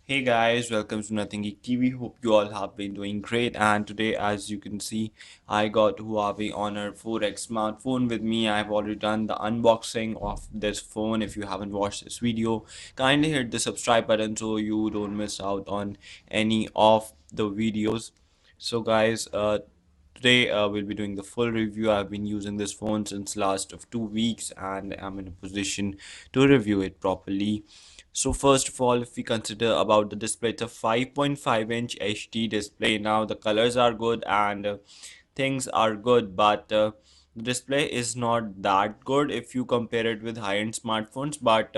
Hey guys, welcome to Nothing Geek TV. Hope you all have been doing great. And today, as you can see, I got Huawei Honor 4X smartphone with me. I've already done the unboxing of this phone. If you haven't watched this video, kindly hit the subscribe button so you don't miss out on any of the videos. So, guys, today we'll be doing the full review. I've been using this phone since last of 2 weeks, and I'm in a position to review it properly. So first of all, if we consider about the display, it's a 5.5-inch HD display. Now the colors are good and things are good, but the display is not that good if you compare it with high-end smartphones. But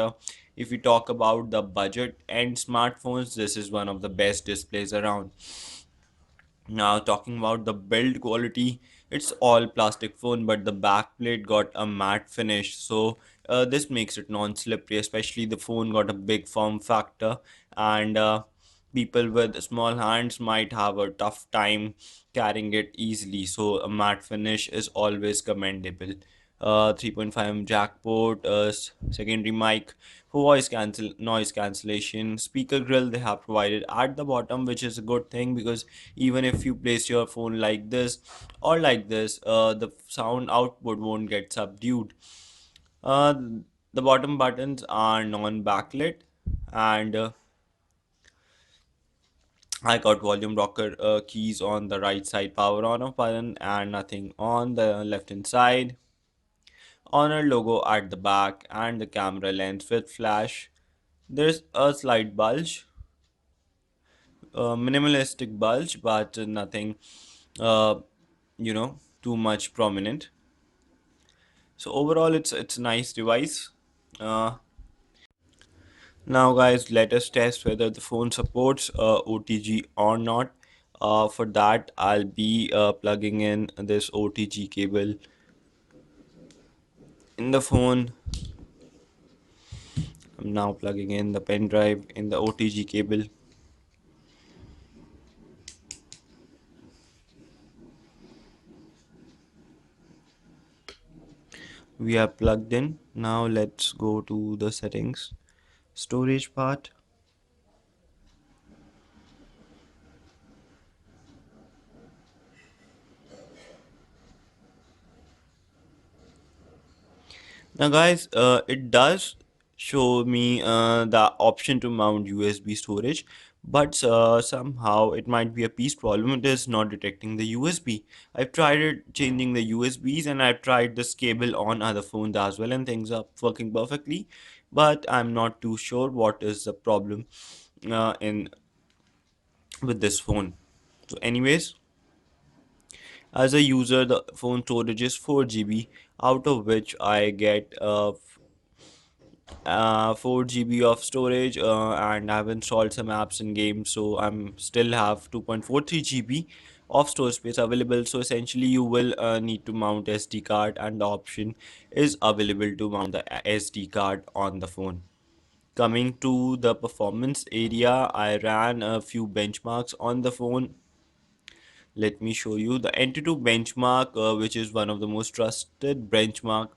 if we talk about the budget end smartphones, this is one of the best displays around. Now talking about the build quality, it's all plastic phone, but the back plate got a matte finish, so this makes it non-slippery. Especially the phone got a big form factor, and people with small hands might have a tough time carrying it easily. So a matte finish is always commendable. 3.5 jack port, secondary mic for noise cancellation, speaker grill they have provided at the bottom, which is a good thing because even if you place your phone like this or like this, the sound output won't get subdued. uh, the bottom buttons are non-backlit, and I got volume rocker keys on the right side, power on off button, and nothing on the left hand side. Honor logo at the back and the camera lens with flash. There's a slight bulge, minimalistic bulge, but nothing, uh, too much prominent. So overall, it's a nice device. Uh, Now, guys, let us test whether the phone supports OTG or not. For that, I'll be plugging in this OTG cable in the phone. I'm now plugging in the pen drive in the OTG cable. We are plugged in. Now let's go to the settings, storage part. Now, guys, it does show me the option to mount USB storage, but somehow it might be a piece problem. It is not detecting the USB. I've tried it changing the USBs, and I've tried this cable on other phones as well, and things are working perfectly. But I'm not too sure what is the problem in with this phone. So, anyways, as a user, the phone storage is 4 GB, out of which I get 4 GB of storage, and I've installed some apps and games, so I'm still have 2.43 GB of storage space available. So essentially, you will need to mount SD card, and the option is available to mount the SD card on the phone. Coming to the performance area, I ran a few benchmarks on the phone. Let me show you the Antutu benchmark, which is one of the most trusted benchmark,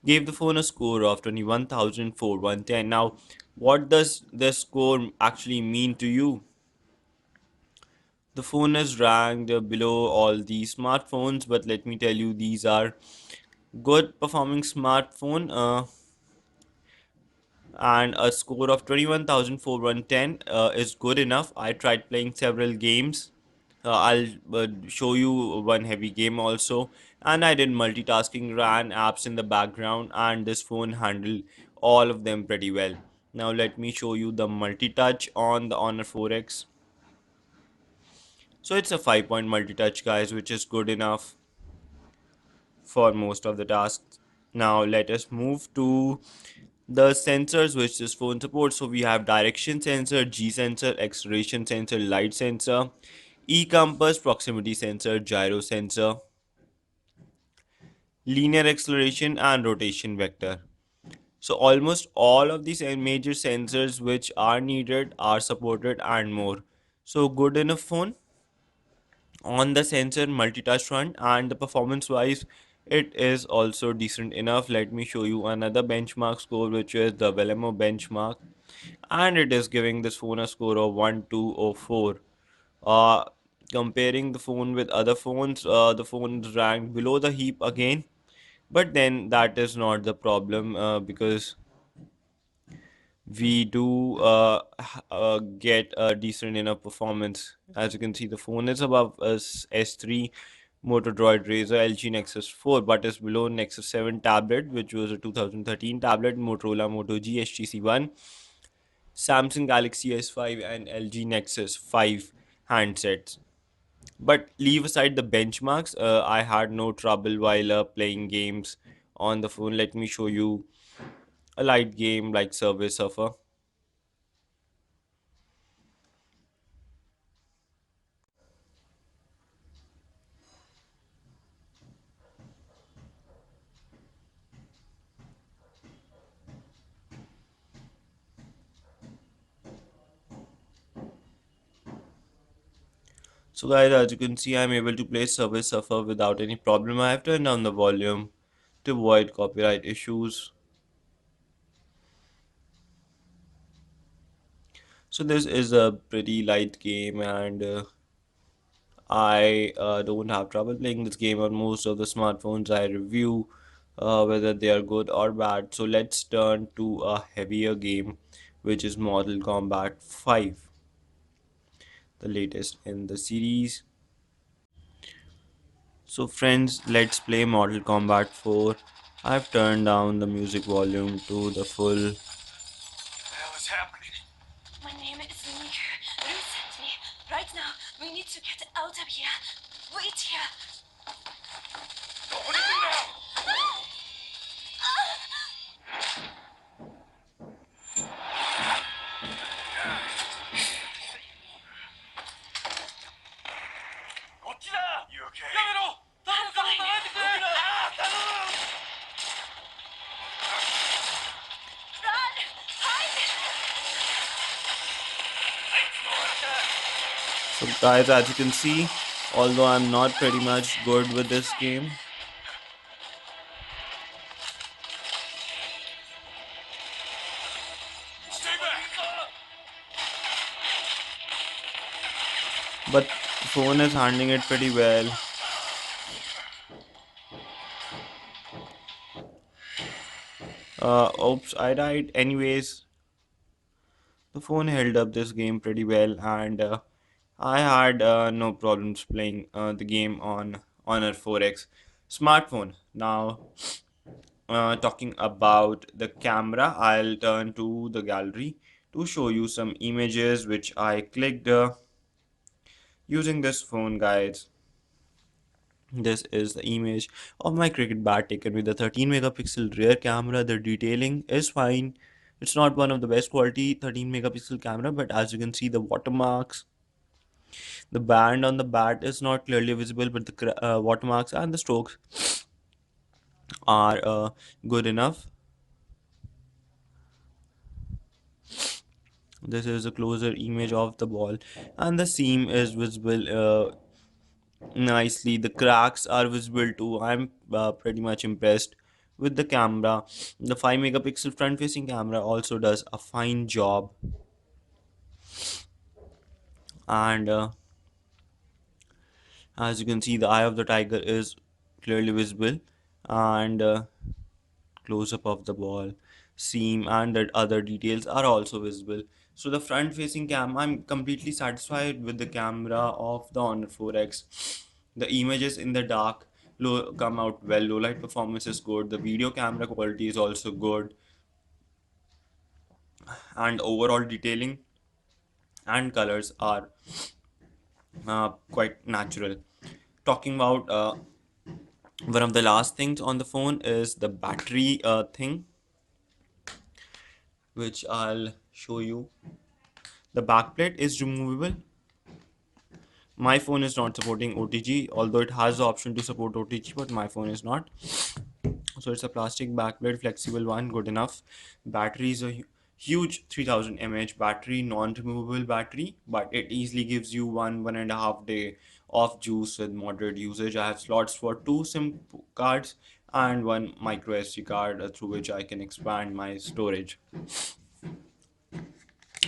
gave the phone a score of 21,410. Now, what does this score actually mean to you? The phone is ranked below all these smartphones, but let me tell you, these are good performing smartphone, and a score of 21,410 is good enough. I tried playing several games. I'll show you one heavy game also, and I did multitasking, ran apps in the background, and this phone handled all of them pretty well. Now let me show you the multi-touch on the Honor 4X. So it's a 5-point multi-touch, guys, which is good enough for most of the tasks. Now let us move to the sensors which this phone supports. So we have direction sensor, G sensor, acceleration sensor, light sensor, E compass, proximity sensor, gyro sensor, linear acceleration, and rotation vector. So almost all of these major sensors which are needed are supported and more. So good enough phone on the sensor multitask front, and the performance wise it is also decent enough. Let me show you another benchmark score, which is the Velamo benchmark. and it is giving this phone a score of 1204. Uh, Comparing the phone with other phones, the phone is ranked below the heap again. But then that is not the problem, because we do get a decent enough performance. As you can see, the phone is above us S3 Moto Droid Razr LG Nexus 4, but is below Nexus 7 tablet, which was a 2013 tablet, Motorola Moto G HTC1, Samsung Galaxy S5, and LG Nexus 5 handsets. But leave aside the benchmarks, I had no trouble while playing games on the phone. Let me show you a light game like Survey Surfer. So guys, as you can see, I'm able to play Survey Surfer without any problem. I have turned down the volume to avoid copyright issues. So this is a pretty light game, and I don't have trouble playing this game on most of the smartphones I review, whether they are good or bad. So let's turn to a heavier game, which is Mortal Kombat 5, the latest in the series. So friends, let's play Mortal Kombat 4. I've turned down the music volume to the full. Hell is happening? My name is Niku. Rue sent me. Right now, we need to get out of here. Wait here. What do you do now? You okay? I'm fine. Run! Hide! So guys, as you can see, although I'm not pretty much good with this game, Stay back! but the phone is handling it pretty well. Oops, I died. Anyways, the phone held up this game pretty well, and I had no problems playing the game on Honor 4X smartphone. Now, talking about the camera, I'll turn to the gallery to show you some images which I clicked using this phone, guys. This is the image of my cricket bat taken with a 13 megapixel rear camera. The detailing is fine. It's not one of the best quality 13 megapixel camera, but as you can see, the watermarks, the band on the bat is not clearly visible, but the watermarks and the strokes are good enough. This is a closer image of the ball, and the seam is visible nicely. The cracks are visible too. I'm pretty much impressed with the camera. The 5 megapixel front facing camera also does a fine job, and as you can see, the eye of the tiger is clearly visible, and close up of the ball, seam, and the other details are also visible. So the front facing cam, I'm completely satisfied with the camera of the Honor 4X. The images in the dark come out well. Low light performance is good. The video camera quality is also good, and overall detailing and colors are quite natural. Talking about one of the last things on the phone is the battery thing, which I'll show you. The backplate is removable. My phone is not supporting OTG, although it has the option to support OTG, but my phone is not. So it's a plastic backplate, flexible one, good enough. Battery is a huge 3000 mAh battery, non-removable battery, but it easily gives you 1.5 day of juice with moderate usage. I have slots for two SIM cards and one micro SD card through which I can expand my storage.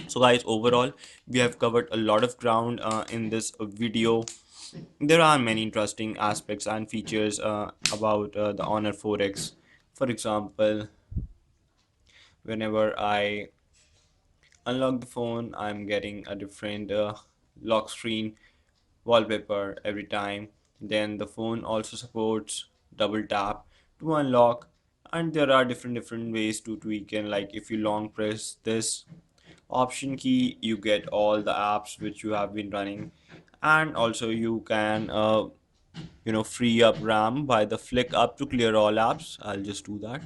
So guys, overall we have covered a lot of ground in this video. There are many interesting aspects and features about the Honor 4X. For example, whenever I unlock the phone, I'm getting a different lock screen wallpaper every time. Then the phone also supports double tap to unlock, and there are different ways to tweak. And like if you long press this option key, you get all the apps which you have been running, and also you can free up RAM by the flick up to clear all apps. I'll just do that,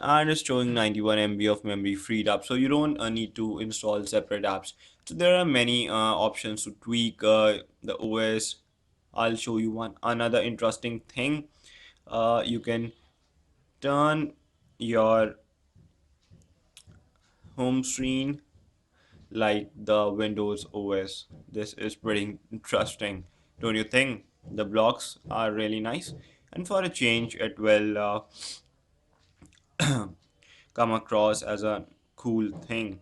and it's showing 91 MB of memory freed up, so you don't need to install separate apps. So there are many options to tweak the OS. I'll show you one another interesting thing. You can turn your home screen like the Windows OS. This is pretty interesting, don't you think? The blocks are really nice, and for a change it will come across as a cool thing.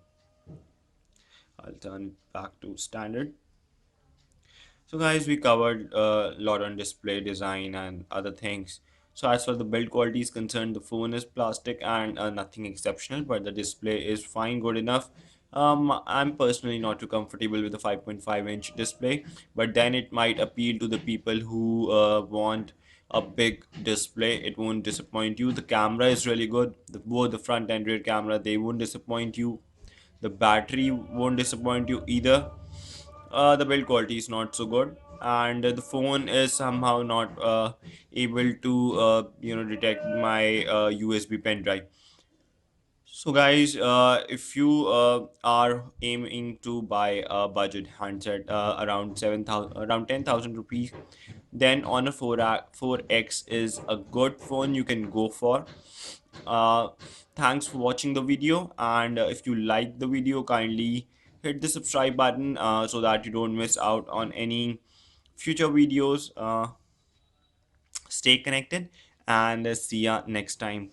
I'll turn it back to standard. So guys, we covered a lot on display design and other things. So as far as the build quality is concerned, the phone is plastic and nothing exceptional, but the display is fine, good enough. I'm personally not too comfortable with the 5.5-inch display, but then it might appeal to the people who want a big display. It won't disappoint you. The camera is really good. Both the front and rear camera, they won't disappoint you. The battery won't disappoint you either. The build quality is not so good, and the phone is somehow not able to detect my USB pen drive. So guys, if you are aiming to buy a budget handset around 7,000, around 10,000 rupees, then Honor 4X is a good phone you can go for. Uh, Thanks for watching the video, and if you like the video, kindly hit the subscribe button so that you don't miss out on any future videos. Stay connected, and see ya next time.